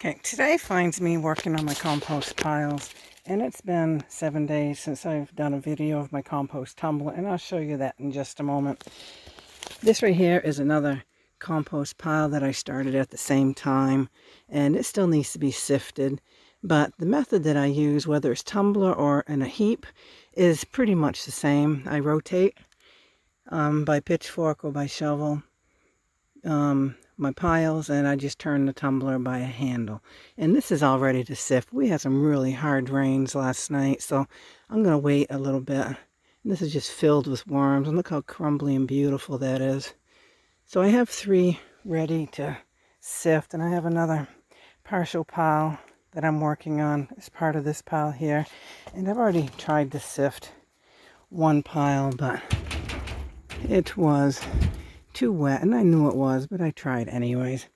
Okay, today finds me working on my compost piles, and it's been 7 days since I've done a video of my compost tumbler, and I'll show you that in just a moment. This right here is another compost pile that I started at the same time, and it still needs to be sifted, but the method that I use, whether it's tumbler or in a heap, is pretty much the same. I rotate by pitchfork or by shovel my piles, and I just turn the tumbler by a handle. And this is all ready to sift. We had some really hard rains last night, so I'm going to wait a little bit. And this is just filled with worms, and look how crumbly and beautiful that is. So I have 3 ready to sift, and I have another partial pile that I'm working on as part of this pile here. And I've already tried to sift one pile, but it was too wet, and I knew it was, but I tried anyways.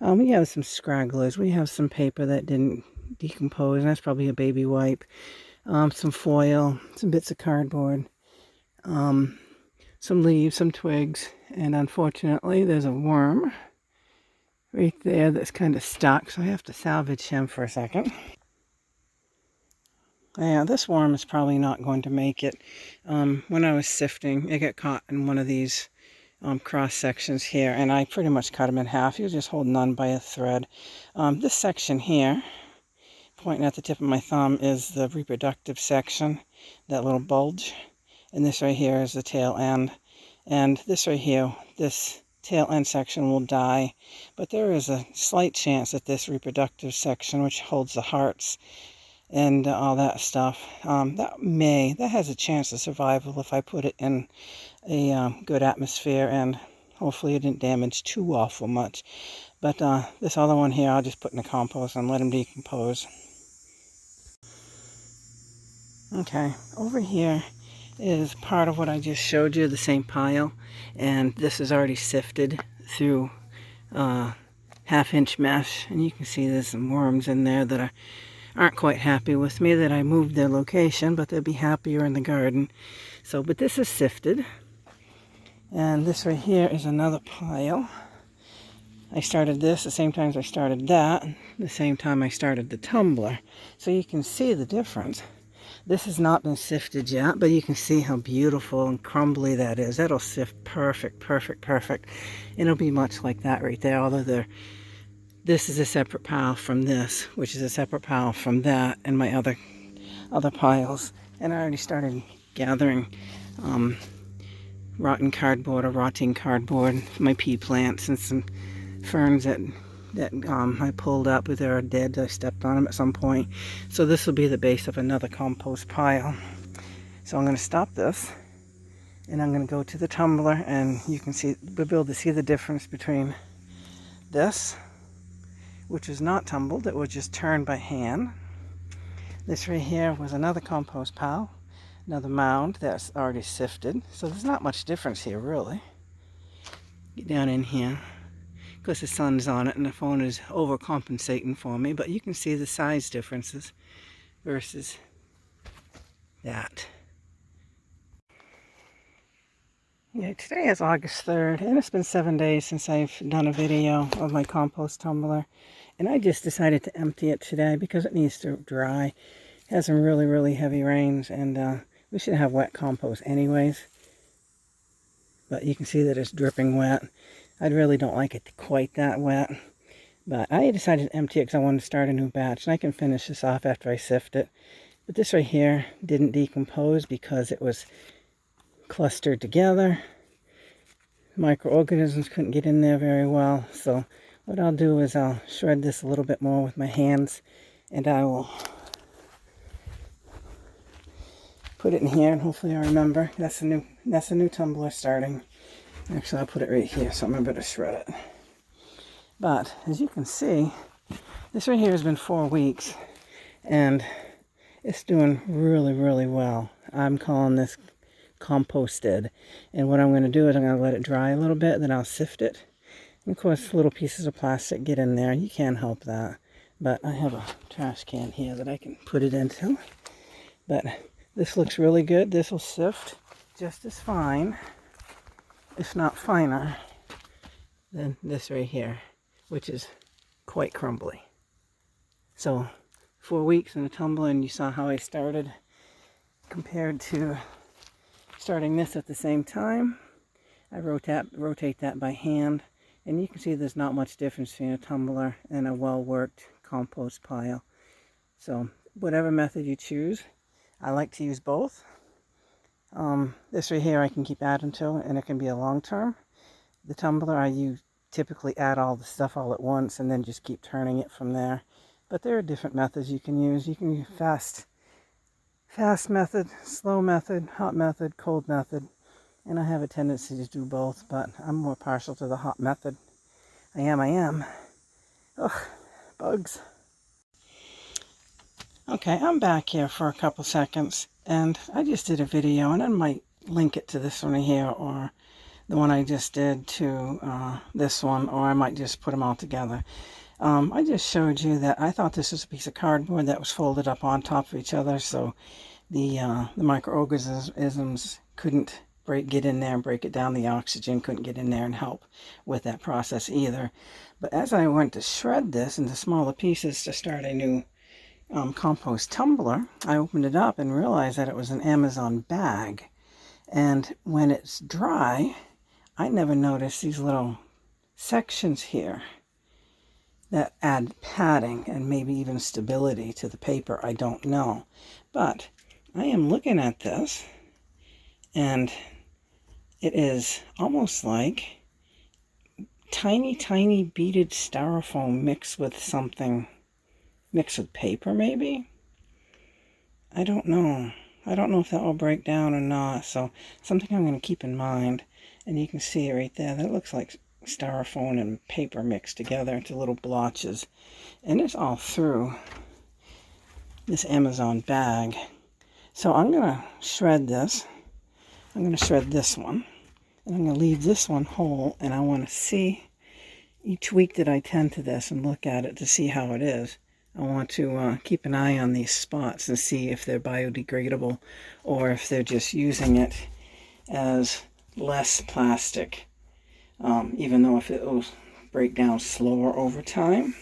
We have some scragglers. We have some paper that didn't decompose, and that's probably a baby wipe. Some foil, some bits of cardboard, some leaves, some twigs, and unfortunately there's a worm right there that's kind of stuck, so I have to salvage him for a second. Yeah, this worm is probably not going to make it. When I was sifting, it got caught in one of these cross sections here, and I pretty much cut them in half. He was just holding on by a thread. This section here, pointing at the tip of my thumb, is the reproductive section, that little bulge, and this right here is the tail end, and this right here, this tail end section will die, but there is a slight chance that this reproductive section, which holds the hearts and all that stuff, that has a chance of survival if I put it in a good atmosphere, and hopefully it didn't damage too awful much. But this other one here, I'll just put in the compost and let them decompose. Okay, over here is part of what I just showed you, the same pile, and this is already sifted through 1/2-inch mesh, and you can see there's some worms in there that aren't quite happy with me that I moved their location, but they'll be happier in the garden. So, but this is sifted. And this right here is another pile. I started this the same time as I started that, the same time I started the tumbler. So you can see the difference. This has not been sifted yet, but you can see how beautiful and crumbly that is. That'll sift perfect, perfect, perfect. And it'll be much like that right there, although this is a separate pile from this, which is a separate pile from that, and my other piles. And I already started gathering rotten cardboard or rotting cardboard, my pea plants, and some ferns that I pulled up, but they are dead. I stepped on them at some point. So this will be the base of another compost pile. So I'm going to stop this, and I'm going to go to the tumbler, and you can see, we'll be able to see the difference between this, which is not tumbled, it was just turned by hand. This right here was another compost pile, another mound that's already sifted. So there's not much difference here, really. Get down in here. Of course, the sun's on it and the phone is overcompensating for me, but you can see the size differences versus that. Yeah, today is August 3rd, and it's been 7 days since I've done a video of my compost tumbler. And I just decided to empty it today because it needs to dry. It has some really, really heavy rains, and we should have wet compost anyways. But you can see that it's dripping wet. I really don't like it quite that wet. But I decided to empty it because I wanted to start a new batch, and I can finish this off after I sift it. But this right here didn't decompose because it was clustered together. Microorganisms couldn't get in there very well. So what I'll do is I'll shred this a little bit more with my hands, and I will put it in here, and hopefully I remember. That's a new tumbler starting. Actually, I'll put it right here, so I'm going to shred it. But as you can see, this right here has been 4 weeks, and it's doing really, really well. I'm calling this composted, and what I'm going to do is I'm going to let it dry a little bit, then I'll sift it. And of course, little pieces of plastic get in there. You can't help that. But I have a trash can here that I can put it into. But this looks really good. This will sift just as fine, if not finer, than this right here, which is quite crumbly. So 4 weeks in a tumbler, and you saw how I started compared to starting this at the same time. I rotate that by hand, and you can see there's not much difference between a tumbler and a well-worked compost pile. So whatever method you choose, I like to use both. This right here I can keep adding to, and it can be a long term. The tumbler, I typically add all the stuff all at once and then just keep turning it from there. But there are different methods you can use. You can use fast method, slow method, hot method, cold method. And I have a tendency to do both, but I'm more partial to the hot method. I am. Ugh, bugs. Okay, I'm back here for a couple seconds, and I just did a video, and I might link it to this one here, or the one I just did to this one, or I might just put them all together. I just showed you that I thought this was a piece of cardboard that was folded up on top of each other, so the microorganisms couldn't get in there and break it down. The oxygen couldn't get in there and help with that process either. But as I went to shred this into smaller pieces to start a new compost tumbler, I opened it up and realized that it was an Amazon bag. And when it's dry, I never noticed these little sections here that add padding and maybe even stability to the paper. I don't know. But I am looking at this, and it is almost like tiny beaded styrofoam mixed with something, mixed with paper maybe? I don't know. I don't know if that will break down or not, so something I'm going to keep in mind. And you can see it right there. That looks like styrofoam and paper mixed together into little blotches. And it's all through this Amazon bag. So I'm going to shred this. I'm going to shred this one. And I'm going to leave this one whole. And I want to see each week that I tend to this and look at it to see how it is. I want to keep an eye on these spots and see if they're biodegradable or if they're just using it as less plastic. Even though if it will break down slower over time,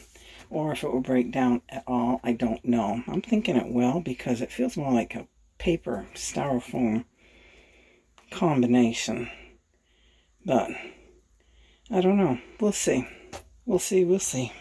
or if it will break down at all, I don't know. I'm thinking it will, because it feels more like a paper styrofoam combination. But I don't know. We'll see. We'll see.